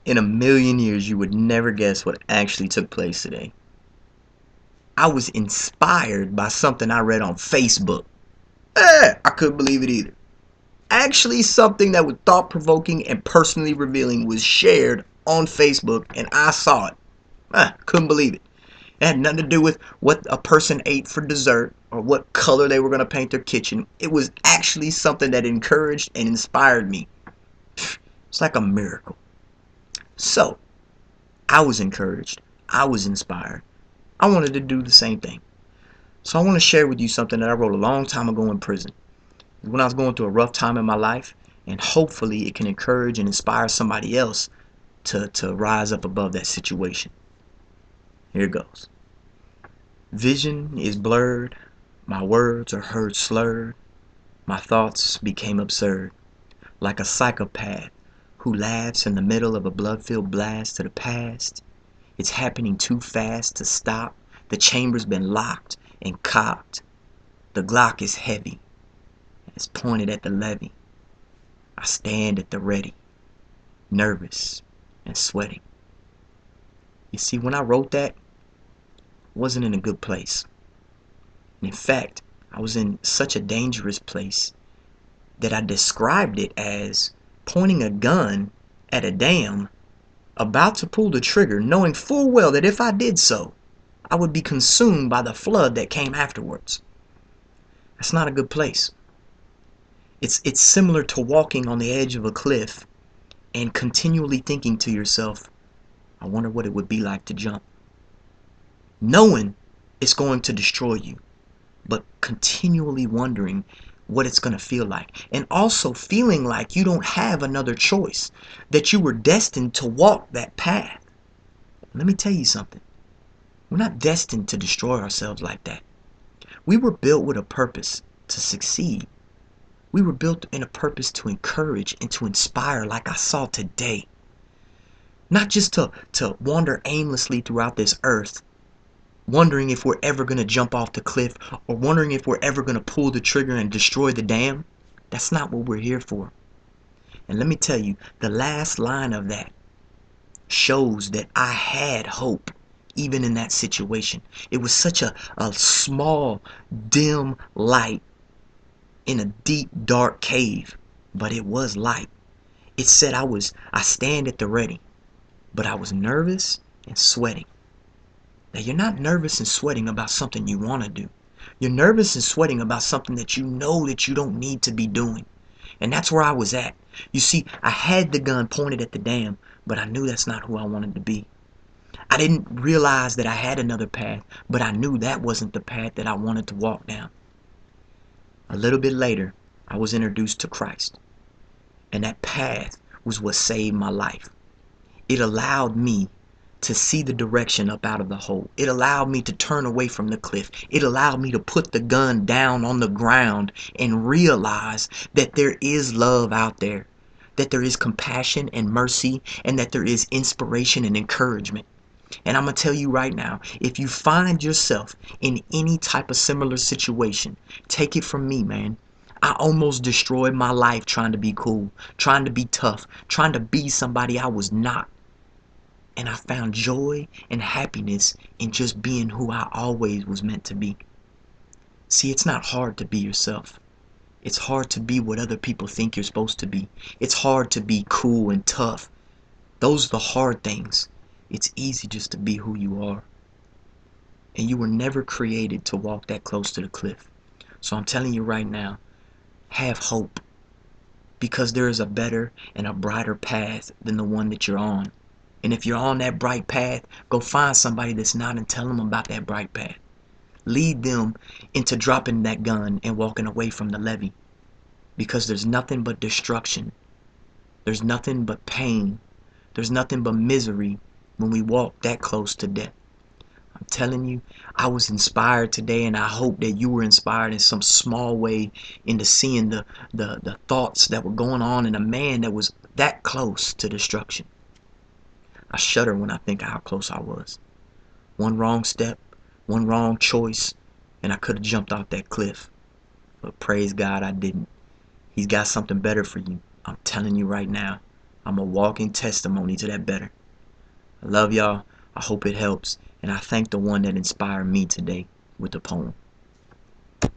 In a million years, you would never guess what actually took place today. I was inspired by something I read on Facebook. I couldn't believe it either. Actually, something that was thought-provoking and personally revealing was shared on Facebook, and I saw it. Couldn't believe it. It had nothing to do with what a person ate for dessert or what color they were going to paint their kitchen. It was actually something that encouraged and inspired me. It's like a miracle. So, I was encouraged. I was inspired. I wanted to do the same thing. So I want to share with you something that I wrote a long time ago in prison. When I was going through a rough time in my life, and hopefully it can encourage and inspire somebody else to rise up above that situation. Here it goes. Vision is blurred, my words are heard slurred, my thoughts became absurd, like a psychopath who laughs in the middle of a blood-filled blast to the past. It's happening too fast to stop. The chamber's been locked and cocked. The Glock is heavy. It's pointed at the levy. I stand at the ready, nervous and sweating. You see, when I wrote that, I wasn't in a good place. And in fact, I was in such a dangerous place that I described it as pointing a gun at a dam, about to pull the trigger, knowing full well that if I did so, I would be consumed by the flood that came afterwards. That's not a good place. It's similar to walking on the edge of a cliff and continually thinking to yourself, I wonder what it would be like to jump. Knowing it's going to destroy you, but continually wondering what it's going to feel like. And also feeling like you don't have another choice, that you were destined to walk that path. Let me tell you something. We're not destined to destroy ourselves like that. We were built with a purpose to succeed. We were built in a purpose to encourage and to inspire, like I saw today. Not just to wander aimlessly throughout this earth, wondering if we're ever going to jump off the cliff or wondering if we're ever going to pull the trigger and destroy the dam. That's not what we're here for. And let me tell you, the last line of that shows that I had hope even in that situation. It was such a small, dim light in a deep, dark cave, but it was light. It said I stand at the ready, but I was nervous and sweating. Now, you're not nervous and sweating about something you want to do. You're nervous and sweating about something that you know that you don't need to be doing. And that's where I was at. You see, I had the gun pointed at the dam, but I knew that's not who I wanted to be. I didn't realize that I had another path, but I knew that wasn't the path that I wanted to walk down. A little bit later, I was introduced to Christ. And that path was what saved my life. It allowed me to see the direction up out of the hole. It allowed me to turn away from the cliff. It allowed me to put the gun down on the ground and realize that there is love out there, that there is compassion and mercy, and that there is inspiration and encouragement. And I'm going to tell you right now, if you find yourself in any type of similar situation, take it from me, man. I almost destroyed my life trying to be cool, trying to be tough, trying to be somebody I was not. And I found joy and happiness in just being who I always was meant to be. See, it's not hard to be yourself. It's hard to be what other people think you're supposed to be. It's hard to be cool and tough. Those are the hard things. It's easy just to be who you are. And you were never created to walk that close to the cliff. So I'm telling you right now, have hope. Because there is a better and a brighter path than the one that you're on. And if you're on that bright path, go find somebody that's not and tell them about that bright path. Lead them into dropping that gun and walking away from the levee. Because there's nothing but destruction. There's nothing but pain. There's nothing but misery when we walk that close to death. I'm telling you, I was inspired today, and I hope that you were inspired in some small way into seeing the thoughts that were going on in a man that was that close to destruction. I shudder when I think of how close I was. One wrong step, one wrong choice, and I could have jumped off that cliff. But praise God I didn't. He's got something better for you. I'm telling you right now. I'm a walking testimony to that better. I love y'all. I hope it helps. And I thank the one that inspired me today with the poem.